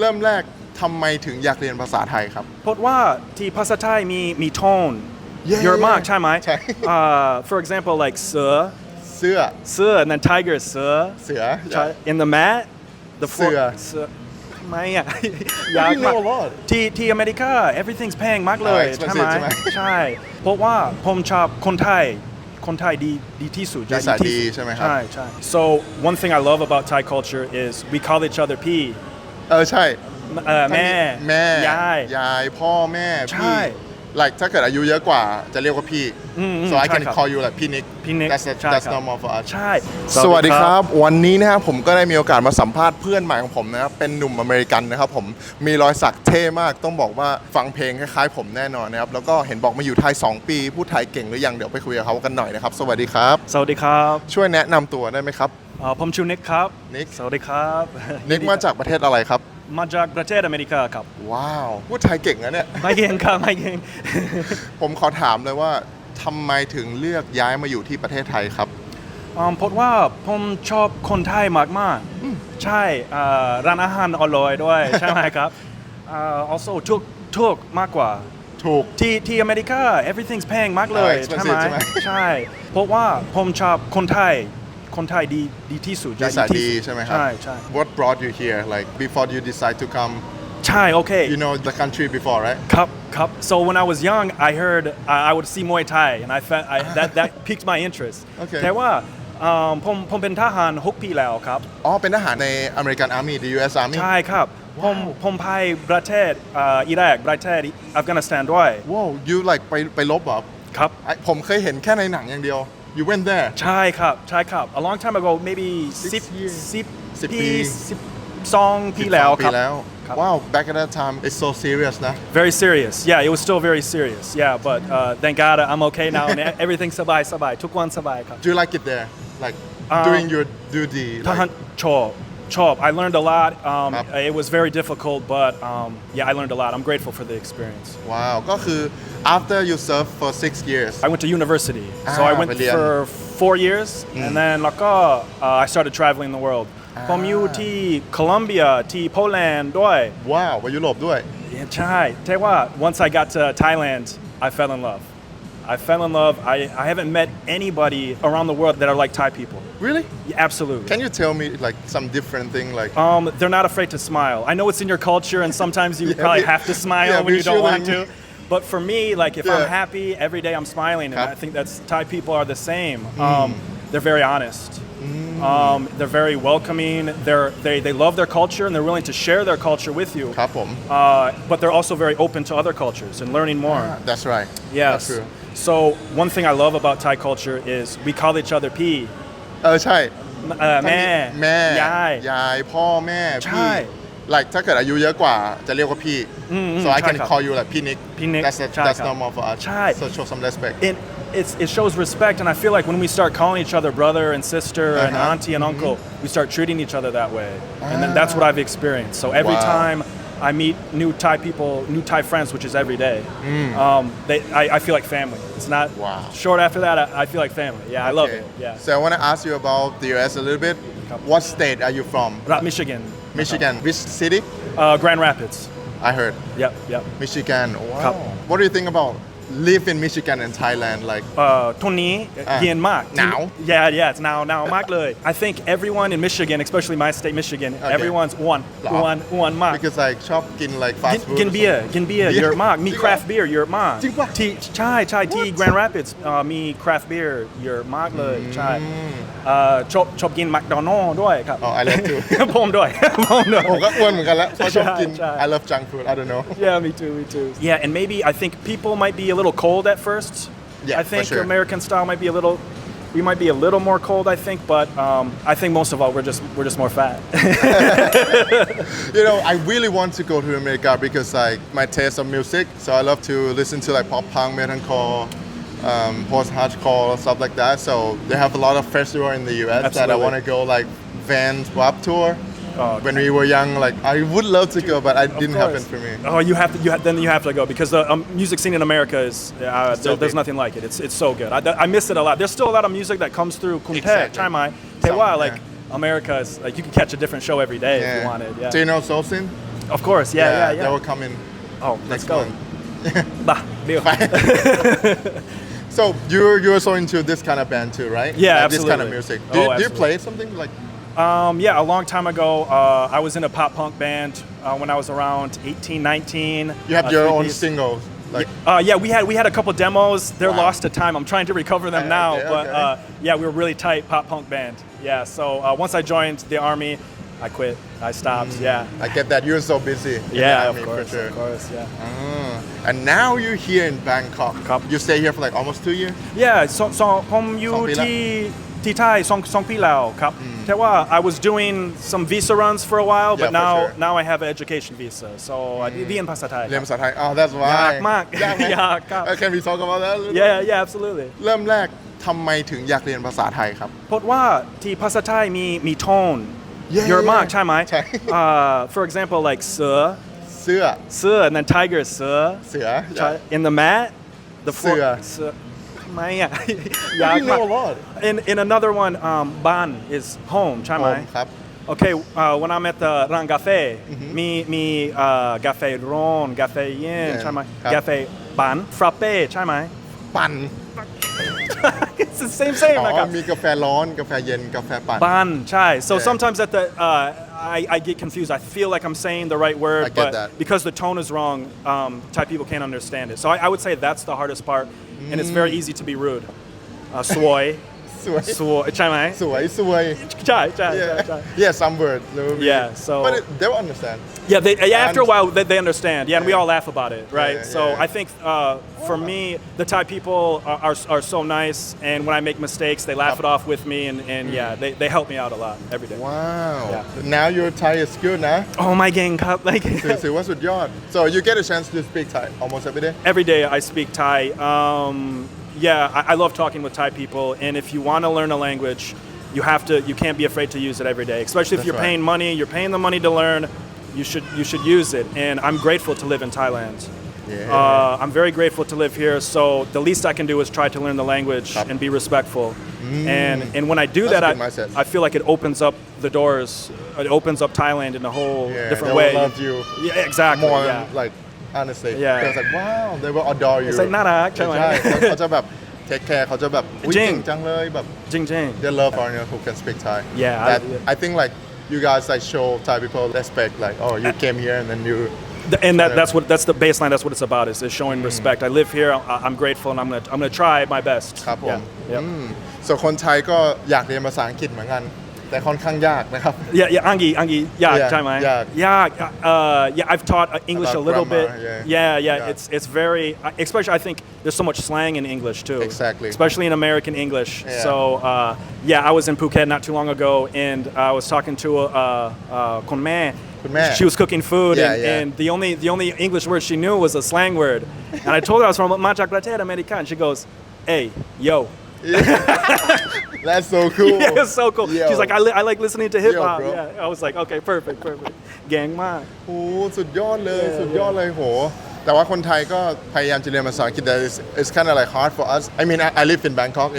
เริ่มแรกทำไมถึงอยากเรียนภาษาไทยครับเพราะว่าที่ภาษาไทยมีโทนเยอะมากใช่ไหมใช่ for example like เสือ and then tiger เสือ in the mat the เสือ ทำไมอ่ะยากมากที่อเมริกา everything's แพงมากเลยใช่ไหมใช่เพราะว่าผมชอบคนไทยดีที่สุดนิสัยดีใช่ไหมครับใช่ so one thing I love about Thai culture is we call each other พี่ใช่แม่ยายพ่อแม่พี่ ใช่ like ถ้าเกิดอายุเยอะกว่าจะเรียกว่าพี่ so I can call you like พี่นิก that's normal for us ใช่ สวัสดีครับวันนี้นะครับผมก็ได้มีโอกาสมาสัมภาษณ์เพื่อนใหม่ของผมนะครับเป็นหนุ่มอเมริกันนะครับผมมีรอยสักเท่มากต้องบอกว่าฟังเพลงคล้ายๆผมแน่นอนนะครับแล้วก็เห็นบอกมาอยู่ไทย2ปีพูดไทยเก่งหรือยังเดี๋ยวไปคุยกับเขากันหน่อยนะครับสวัสดีครับสวัสดีครับ ช่วยแนะนำตัวได้ไหมครับผมชื่อนิกครับนิกสวัสดีครับนิกมาจากประเทศอะไรครับมาจากประเทศอเมริกาครับว้าวพูดไทยเก่งนะเนี่ยไม่เก่งครับไม่เก่ง ผมขอถามเลยว่าทำไมถึงเลือกย้ายมาอยู่ที่ประเทศไทยครับเพราะว่าผมชอบคนไทยมากๆใช่ร้านอาหารอร่อยด้วยใช่ไหมครับalso ถูกมากกว่าถูกที่อเมริกา everything's แพงมากเลยใช่ไหมใช่เพราะว่าผมชอบคนไทยดีที่สุดนิสัยดีใช่ไหมครับใช่ What brought you here like before you decide to come ใช่โอเค You know the country before right ครับ so when I was young I heard I would see Muay Thai and I felt that piqued my interest แต่ว่าผมเป็นทหาร6 ปีแล้วครับเป็นทหารใน American Army the US Army ใช่ครับผมไปประเทศอิรักประเทศอัฟกานิสถานด้วย Wow you like ไปรบเหรอครับผมเคยเห็นแค่ในหนังอย่างเดียวYou went there ใช่ครับa long time ago maybe 10 ปี12 ปีแล้วครับ Wow back at that time it's so serious นะ Very serious yeah it was still very serious yeah but thank God I'm okay now and everything สบายทุกวันสบายครับ Do you like it there like doing your duty ทหารชอบI learned a lot it was very difficult but yeah I learned a lot I'm grateful for the experience Wow ก็คือ after you served for 6 years I went to university so I went for 4 years and then แล้วก็ I started traveling the world ผมอยู่ที่โคลัมเบียที่โปแลนด์ด้วยว้าวไปยุโรปด้วยใช่แต่ว่า once I got to Thailand I fell in love I haven't met anybody around the world that are like Thai people Really? Yeah, absolutely. Can you tell me like some different thing like they're not afraid to smile. I know it's in your culture and sometimes you probably have to smile when you don't want to. But for me, like if I'm happy, every day I'm smiling and I think that's Thai people are the same. They're very honest. They're very welcoming. They love their culture and they're willing to share their culture with you. ครับผม But they're also very open to other cultures and learning more. That's right. Yes. That's true. So one thing I love about Thai culture is we call each other พี่ใช่แม่ยายพ่อแม่พี่ like ถ้าเกิดอายุเยอะกว่าจะเรียกว่าพี่ so I can call you like พี่นิก that's normal for us so show some respect it shows respect and I feel like when we start calling each other brother and sister and auntie and uncle we start treating each other that way and then that's what I've experienced so every time I meet new Thai people, new Thai friends, which is every day. I feel like family. It's not short after that. I feel like family. Yeah, I love it. Yeah. So I want to ask you about the US a little bit. What state are you from? Michigan. Which city? Grand Rapids. I heard. Yep. Michigan. Wow. What do you think about live in Michigan and Thailand like ตรงนี้เย็นมาก now yeah it's now มากเลย I think everyone in Michigan especially my state Michigan everyone's อ้วนมาก because like ชอบกิน like fast food กินเบียร์เยอะมากมี craft beer เยอะมากจริงป่ะที่ใช่ที่ Grand Rapids มี craft beer เยอะมากเลยใช่ชอบกิน McDonald's ด้วยครับ I love too ผมด้วยผมก็อ้วนเหมือนกันแล้วเพราะชอบกิน I love junk food I don't know yeah me too yeah and maybe I think people might be a little cold at first I think American style might be we might be a little more cold I think but I think most of all we're just more fat You know I really want to go to America because like my taste of music so I love to listen to like pop punk metalcore post hardcore stuff like that so they have a lot of festival in the US that I want to go like Vans Warped Tour when we were young like I would love to go but it didn't happen for me then you have to go because the music scene in America is there's nothing like it it's so good I miss it a lot there's still a lot of music that comes through กรุงเทพใช่ไหมแต่ว่า like America is like you can catch a different show every day if you wanted Do you know Soul Sin Of course, yeah. They will come in Oh, let's next go. month. บ้าเดี๋ยว So you're so into this kind of band too, right? Yeah, like this kind of absolutely. music. Oh, Do you absolutely. play something like? Yeah, a long time ago, I was in a pop punk band when I was around 18, 19. You have your own three-piece. singles, like Yeah, we had a couple demos. They're Wow. lost to time. I'm trying to recover them now, Okay, but okay. Yeah, we were a really tight pop punk band. Yeah, so once I joined the army, I quit. I stopped. Yeah. I get that you're so busy. In the Yeah, army, of course, for sure. of course, yeah. And now you're here in Bangkok. ครับ You stay here for like almost 2 years. Yeah, so ผมอยู่ สองปีละ ที่ไทยสองปีแล้วครับแต่ว่า I was doing some visa runs for a while, but Yeah, for sure. now I have an education visa, so I เรียนภาษาไทย เรียนภาษาไทย Oh, that's why. ยากมาก ยากไหม ยากครับ Can we talk about that? a little bit? Yeah, absolutely. เริ่มแรกทำไมถึงอยากเรียนภาษาไทยครับ เพราะว่าที่ภาษาไทยมีโทน Yeah, เยอะมาก yeah. ใช่ไหม ใช่ For example, like เสือ เสื้อ and then tiger เสือ yeah. in the mat the เสือ เสือทำไมอ่ะ You know a lot. In another one, ban is home ใช่ไหม Home ครับ Okay, when I'm at the ร้านกาแฟมีกาแฟร้อนกาแฟเย็น Yeah, ใช่ไหม ครับ กาแฟบันฟราเป้ใช่ไหม ปั่น It's the same อ๋ นะครับ อมีกาแฟร้อนกาแฟเย็นกาแฟปั่น ban ใช่ so Yeah. sometimes at the I get confused. I feel like I'm saying the right word, I get but that. because the tone is wrong, Thai people can't understand it. So I would say that's the hardest part, and it's very easy to be rude. สวย สวย ใช่ไหม สวย ใช่ Yeah, some words. Yeah, so- But they will understand. Yeah, after a while they understand. Yeah, and we Yeah. all laugh about it, right? Yeah, So yeah. I think for me, the Thai people are so nice, and when I make mistakes, they laugh it off with me, and yeah, they help me out a lot every day. Wow. Yeah. Now your Thai is good นะ Oh my gang, like ถือว่าสุดยอด So you get a chance to speak Thai almost every day? every day I speak Thai. Yeah, I love talking with Thai people, and if you want to learn a language, you can't be afraid to use it every day. Especially if That's you're right. paying money, you're paying the money to learn. You should use it, and I'm grateful to live in Thailand. Yeah. I'm very grateful to live here. So the least I can do is try to learn the language and be respectful. And when I do That's that, a good mindset. I feel like it opens up the doors. It opens up Thailand in a whole Yeah, different they way. will love you Yeah, exactly. more yeah. than like honestly. Yeah. They're like wow, they will adore you. It's like น่ารักใช่ไหม ใช่เขาจะแบบ take care เขาจะแบบอุ๊ย จริง เก่งจังเลยแบบ จริง they love foreigners who can speak Thai. Yeah, That, I think like you guys like show Thai people respect like oh you came here and then you And that's the baseline. That's what it's about. Is showing respect. I live here. I'm grateful, and I'm gonna try my best. ครับผม Yeah. ส่วนคนไทยก็อยากเรียนภาษาอังกฤษเหมือนกันแต่ค่อนข้างยากนะครับ Yeah, Angi, yeah, Yeah,ใช่ไหม Yeah, I've taught English About a little bit. grammar, yeah. Yeah. It's very, especially I think there's so much slang in English too. Exactly. Especially in American English. Yeah. So I was in Phuket not too long ago, and I was talking to คุณแม่ She was cooking food, Yeah. and the only English word she knew was a slang word. And I told her I was from มาจากประเทศอเมริกัน She goes, "Hey, yo." That's so cool. Yeah, it's so cool. Yo. She's like, I like listening to hip hop. bro. Yeah, I was like, okay, perfect. Gang มาก โอ้สุดยอดเลยโหแต่ว่าคนไทยก็พยายามจะเรียนภาษาอังกฤษแต่ it's kind of like hard for us I mean I live in Bangkok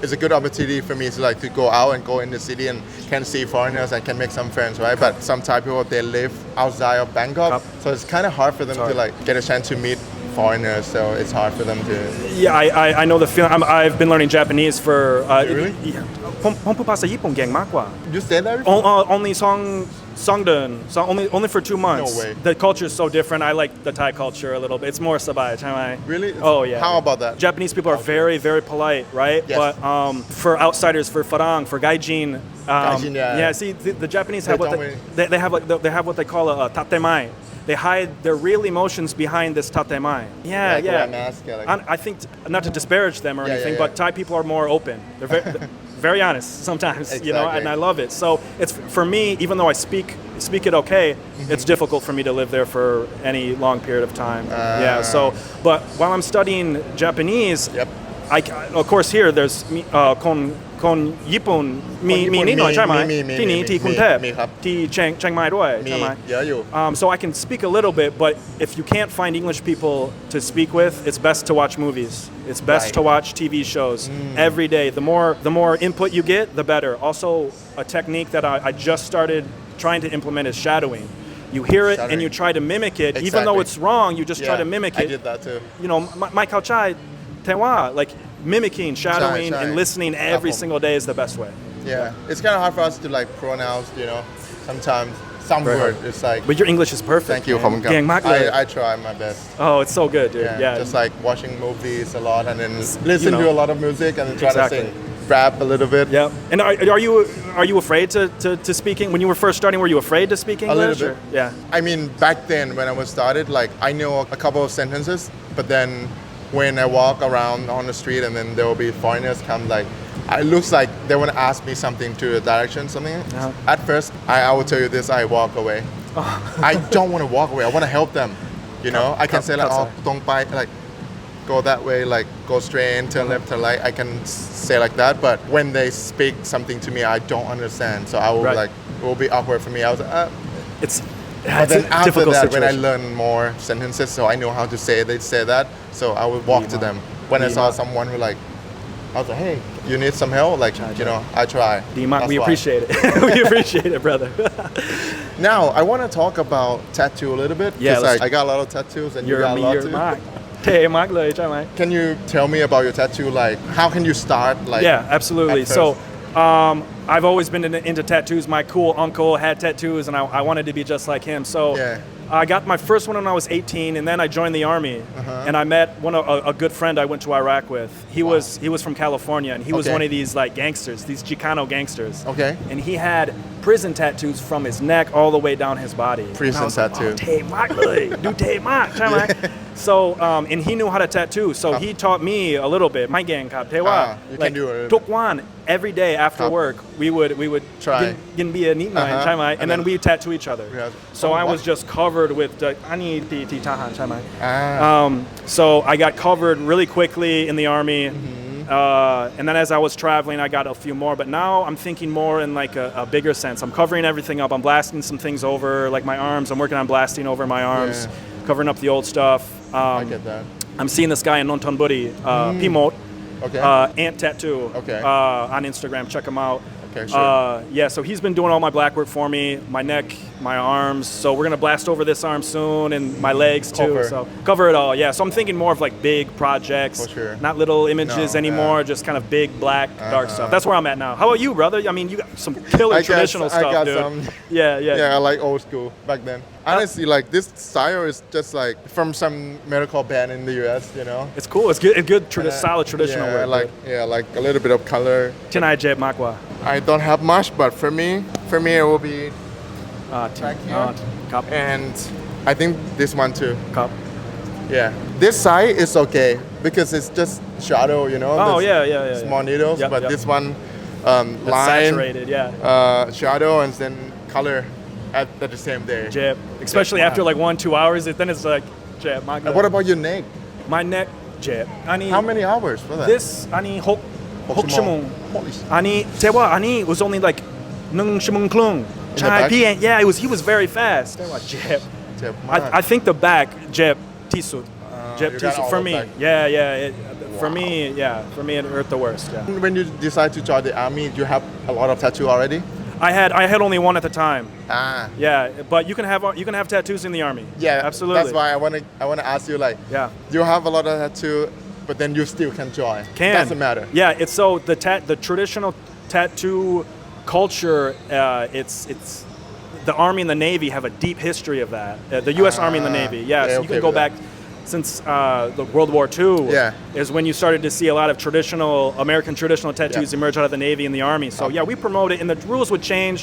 it's a good opportunity for me to like to go out and go in the city and can see foreigners and can make some friends right but some Thai people they live outside of Bangkok so it's kind of hard for them to like get a chance to meet foreigners so it's hard for them to Yeah, I know the feeling. I've been learning Japanese for. Really? Yeah. ผมพูดภาษาญี่ปุ่นเก่งมากกว่า You stay there before? Only 2 เดือน only for 2 months. No way. The culture is so different. I like the Thai culture a little bit. It's more สบายใช่ไหม Really? Oh yeah. How about that? Japanese people are very, very polite, right? Yes. But for outsiders, for farang, for gaijin, Gaijin, yeah. See, the Japanese have they have what they call a tatemai. They hide their real emotions behind this tatemai. Yeah. wear a mask, I think not to disparage them or anything, but Thai people are more open. They're very honest sometimes, Exactly. and I love it. So it's for me, even though I speak it okay, it's difficult for me to live there for any long period of time. But while I'm studying Japanese, Yep. Of course here there's คนญี่ปุ่นมีนิดหน่อยใช่ไหม มี ที่นี่ที่กรุงเทพ มีครับ ที่เชียงใหม่ด้วย มี ใช่ไหม เยอะอยู่ So I can speak a little bit, but if you can't find English people to speak with, it's best to watch movies. It's best Right. to watch TV shows every day. The more input you get, the better. Also, a technique that I just started trying to implement is shadowing. you hear it and Shattering. you try to mimic it, even though Exactly. it's wrong. You just try Yeah, to mimic I it. did that too. You know, my culture, Taiwan, like mimicking, shadowing, Shy. and listening everyครับผม single day is the best way. Yeah, it's kind of hard for us to like pronounce, you know, sometimes some Very word hard. it's like. But your English is perfect. Thank you, man. ขอบคุณครับ เก่งมากเลย I try my best. Oh, it's so good, dude. Yeah. Just like watching movies a lot and then listen know. to a lot of music and then try Exactly. to sing, rap a little bit. Yeah. And are you afraid to speaking when you were first starting? Were you afraid to speak English? A little bit. Or? Yeah. I mean, back then when I was started, like I knew a couple of sentences, but then when I walk around on the street and then there will be foreigners come, like it looks like they want to ask me something to a direction, something. At first, I will tell you this: I walk away. I don't want to walk away. I want to help them. You know, I can say like, oh, ตรงไป like go that way, like go straight, turn left, turn right. I can say like that, but when they speak something to me, I don't understand. So I will Right. like it will be awkward for me. I was like, It's but then a after difficult that, situation. when I learn more sentences, so I know how to say they say that, so I would walk to them. When I saw someone who like, I was like, hey, you need some help? Like, you know, I try. ดีมาก That's we why. appreciate it. We appreciate it, brother. Now, I want to talk about tattoo a little bit. Yeah, 'cause, let's- like, I got a lot of tattoos and you You're got a lot you're too. มากเท่มากเลยใช่ไหม Can you tell me about your tattoo? Like, how can you start? Like, Yeah, absolutely. at So, first? I've always been into tattoos. My cool uncle had tattoos, and I wanted to be just like him. So, Yeah. I got my first one when I was 18, and then I joined the army. And I met a good friend I went to Iraq with. He was from California, and he was Okay. one of these like gangsters, these Chicano gangsters. Okay. And he had prison tattoos from his neck all the way down his body. Prison And I was like, tattoo. Oh, เท่มากเลยดูเท่มากใช่ไหม So and he knew how to tattoo, so he taught me a little bit. ไม่เก่งครับเท่ว่า you can do it. ทุกวันevery day after work we would Try. กินเบียร์นิดหน่อยใช่ไหม and then we tattoo each other. So I was just covered with อันนี้ที่ทหารใช่ไหม So I got covered really quickly in the army. And then as I was traveling, I got a few more. But now I'm thinking more in like a bigger sense. I'm covering everything up. I'm blasting some things over, like my arms. I'm working on blasting over my arms, covering up the old stuff. I get that. I'm seeing this guy in Nontonburi, Pimot, Okay. Ant Tattoo, Okay. On Instagram. Check him out. Okay, sure. Yeah, so he's been doing all my black work for me, my neck, my arms. So we're gonna blast over this arm soon, and my legs too. Cover. So cover it all. Yeah. So I'm thinking more of like big projects, For sure. not little images No, anymore, just kind of big black dark stuff. That's where I'm at now. How about you, brother? I mean, you got some killer traditional stuff, I got dude. some. Yeah. Yeah, I like old school back then. Honestly, like this style is just like from some medical band in the US, you know. It's cool. It's good, solid traditional Yeah, work. like a little bit of color. ที่นายเจ็บมากกว่า I don't have much, but for me it will be back here. ครับ And I think this one too. ครับ Yeah, this side is okay because it's just shadow, you know. Oh, there's yeah. Small needles, Yep, but yep. this one It's line, saturated, yeah. shadow, and then color at the same day. Jeb, especially Wow. after like 1-2 hours, then it's like Jeb. And what about your neck? My neck, Jeb. How many hours for that? This อันนี้6 ชั่วโมง Holy shit. อันนี้เทว่าอันนี้ was only like 1 ชั่วโมงครึ่ง In the ใช่ back? พี่ yeah he was very fast เทว่า Jeb เจ็บมาก I think the back Jeb ที่สุด Jeb you ที่ got สุด all for the me back. for me it hurt the worst yeah When you decide to join the army, you have a lot of tattoo already? I had only one at the time Ah. but you can have tattoos in the army Yeah, absolutely That's why I wanna ask you like, Yeah. you have a lot of tattoo, but then you still can join. Doesn't matter. Yeah, it's so the traditional tattoo culture. It's the Army and the Navy have a deep history of that. The U.S. Army and the Navy. Yeah, yeah, so you okay can go with back since the World War II. Yeah. Is when you started to see a lot of American traditional tattoos Yeah. emerge out of the Navy and the Army. So yeah, we promote it, and the rules would change.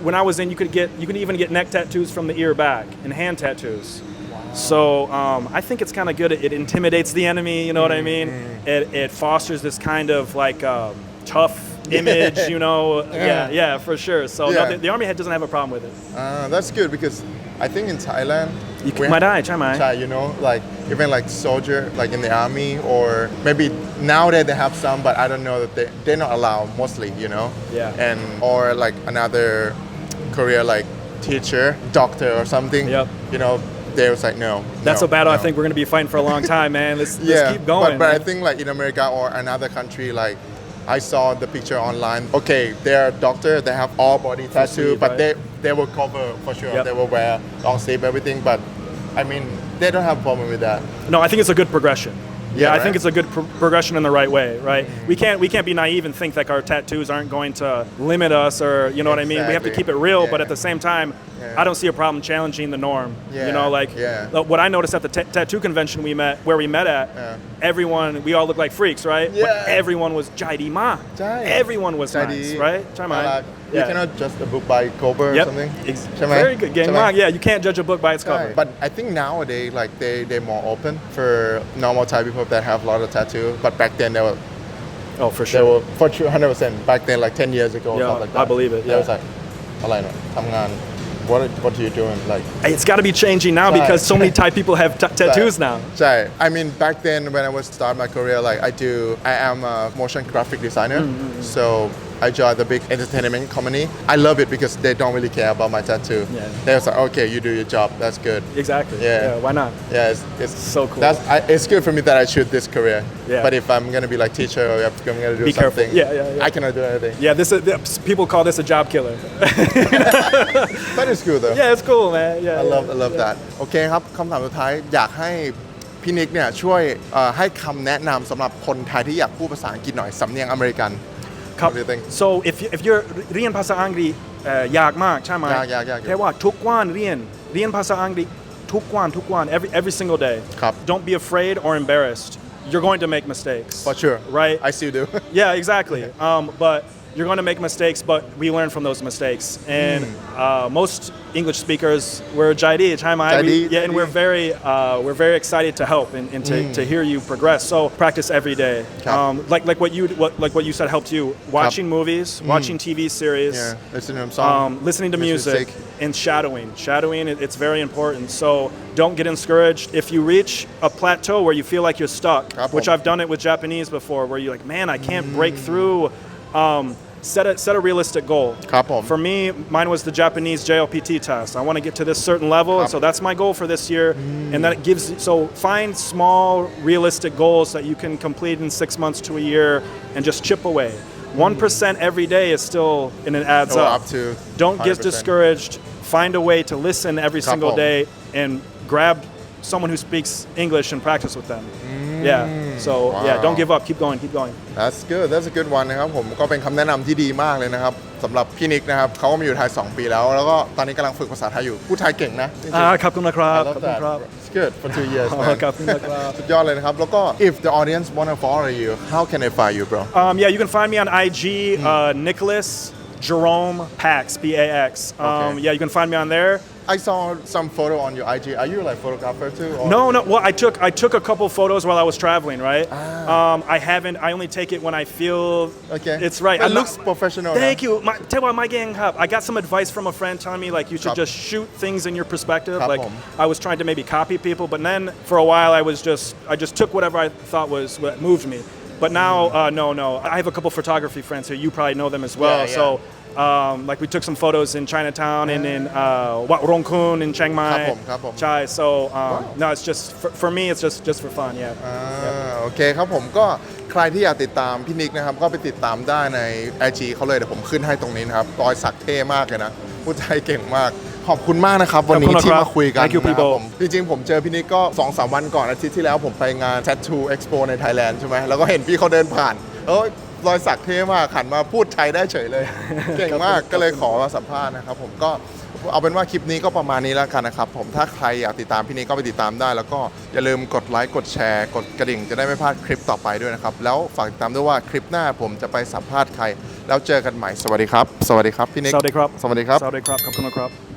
When I was in, you could even get neck tattoos from the ear back and hand tattoos. So I think it's kind of good. It intimidates the enemy. You know what I mean? It fosters this kind of like tough image. You know? Yeah, for sure. So no, Yeah. the Army doesn't have a problem with it. That's good because I think in Thailand, we มาได้ใช่ไหม you know, like even like soldier, like in the army, or maybe nowadays they have some, but I don't know that they're not allowed mostly, you know. Yeah. And or like another career like teacher, doctor, or something. Yep. You know, they was like no. That's no, a battle no. I think we're going to be fighting for a long time, man. Let's keep going. But I man. think like in America or another country, like I saw the picture online. Okay, they're doctor. They have all body tattoo, sleeve, but right? they will cover for sure. Yep. They will wear long sleeve everything. But I mean, they don't have a problem with that. No, I think it's a good progression. Yeah, I right? think it's a good progression in the right way, right? We can't be naive and think like our tattoos aren't going to limit us, or you know what I mean. We have to keep it real, but at the same time, I don't see a problem challenging the norm. You know, like what I noticed at the tattoo convention where we met at, everyone, we all look like freaks, right? But everyone was jai ma. Everyone was nice, right? You cannot judge a book by cover or something. Very good, gang. Yeah, you can't judge a book by its cover. But I think nowadays, like they're more open for normal Thai people that have a lot of tattoo. But back then they were. Oh, for They sure. were for sure 100%. Back then, like 10 years ago, or Yeah, something like that. I believe it, Yeah, it was like, อะไรเนาะทำงาน What are you doing? Like, It's got to be changing now because so many Thai people have tattoos now. ใช่ I mean back then when I was start my career like I am a motion graphic designer so I joined the big entertainment company I love it because they don't really care about my tattoo they was like okay you do your job that's good Exactly. Yeah. Why not? yeah it's So cool. It's good for me that I choose this career Yeah. but if I'm gonna be like teacher or if I'm gonna do Be careful. something Yeah. I cannot do anything Yeah, people call this a job killer. but it's good though Yeah, it's cool, man. Yeah. I love that โอเคครับคำถามสุดท้ายอยากให้พี่นิกเนี่ยช่วยให้คำแนะนำสำหรับคนไทยที่อยากพูดภาษาอังกฤษหน่อยสำเนียงอเมริกัน What do you think? So if you're เรียนภาษาอังกฤษยากมากใช่ไหม ยาก แค่ว่าทุกวันเรียนภาษาอังกฤษทุกวัน every single day ครับ Don't be afraid or embarrassed. You're going to make mistakes. For sure Right? I still do Yeah, exactly. But you're going to make mistakes, but we learn from those mistakes. And most English speakers we're Jaidi, yeah, and we're very excited to help and to hear you progress. So practice every day. Like what you said helped you. Watching movies, watching TV series, listening to music, and shadowing. It's very important. So don't get discouraged. If you reach a plateau where you feel like you're stuck, which I've done it with Japanese before, where you're like, man, I can't break through. Set a realistic goal. ครับผม For me, mine was the Japanese JLPT test. I want to get to this certain level, and so that's my goal for this year. And then it gives so find small, realistic goals that you can complete in 6 months to a year, and just chip away. 1% every day is still, and it adds Go up. up to Don't get 100%. discouraged. Find a way to listen every single ผม day and grab someone who speaks English and practice with them. Yeah. So yeah, don't give up. Keep going. That's a good one นะครับผมก็เป็นคำแนะนำที่ดีมากเลยนะครับสำหรับพี่นิกนะครับเขาก็มาอยู่ไทย2 ปีแล้วแล้วก็ตอนนี้กำลังฝึกภาษาไทยอยู่พูดไทยเก่งนะจริงๆ ขอบคุณนะครับ I love that it's good for 2 years ขอบคุณนะครับ สุดยอดเลยนะครับแล้วก็ if the audience wanna follow you how can they find you bro Yeah, you can find me on IG, Nicholas Jerome Pax, Pax. Okay. Yeah, you can find me on there. I saw some photo on your IG are you like photographer too or? No. Well, I took a couple photos while I was traveling, right? I only take it when I feel it's right. It looks professional Thank you. Tell my gang up. I got some advice from a friend telling me like you should just shoot things in your perspective. Like I was trying to maybe copy people, but then for a while I just took whatever I thought was what moved me. But now, no. I have a couple photography friends here. You probably know them as well. Yeah. So, like we took some photos in Chinatown and in Wat Rong Kun in Chiang Mai. ครับผม Chai. So, no, it's just for me. It's just for fun. Yeah. โอเคครับผมก็ใครที่อยากติดตามพี่นิกนะครับก็ไปติดตามได้ใน IG เขาเลยเดี๋ยวผมขึ้นให้ตรงนี้นะครับรอยสักเท่มากเลยนะพูดไทยเก่งมากขอบคุณมากนะครับวันนี้ที่มาคุยกัน Thank you, นะครับ people. ผมจริงๆผมเจอพี่นิกก็ 2-3 วันก่อนอาทิตย์ที่แล้วผมไปงาน Tattoo Expo ในไทยแลนด์ใช่ไหมแล้วก็เห็นพี่เขาเดินผ่านรอยสักเท่มากหันมาพูดไทยได้เฉยเลย เก่งมากก็เลยขอมาสัมภาษณ์นะครับผมก็เอาเป็นว่าคลิปนี้ก็ประมาณนี้แล้วกันนะครับผมถ้าใครอยากติดตามพี่นิกก็ไปติดตามได้แล้วก็อย่าลืมกดไลค์กดแชร์กดกระดิ่งจะได้ไม่พลาดคลิปต่อไปด้วยนะครับแล้วฝากติดตามด้วยว่าคลิปหน้าผมจะไปสัมภาษณ์ใครแล้วเจอกันใหม่สวัสดีครับพี่นิก สวัสดีครับ สวัสดีครับ ขอบคุณนะครับ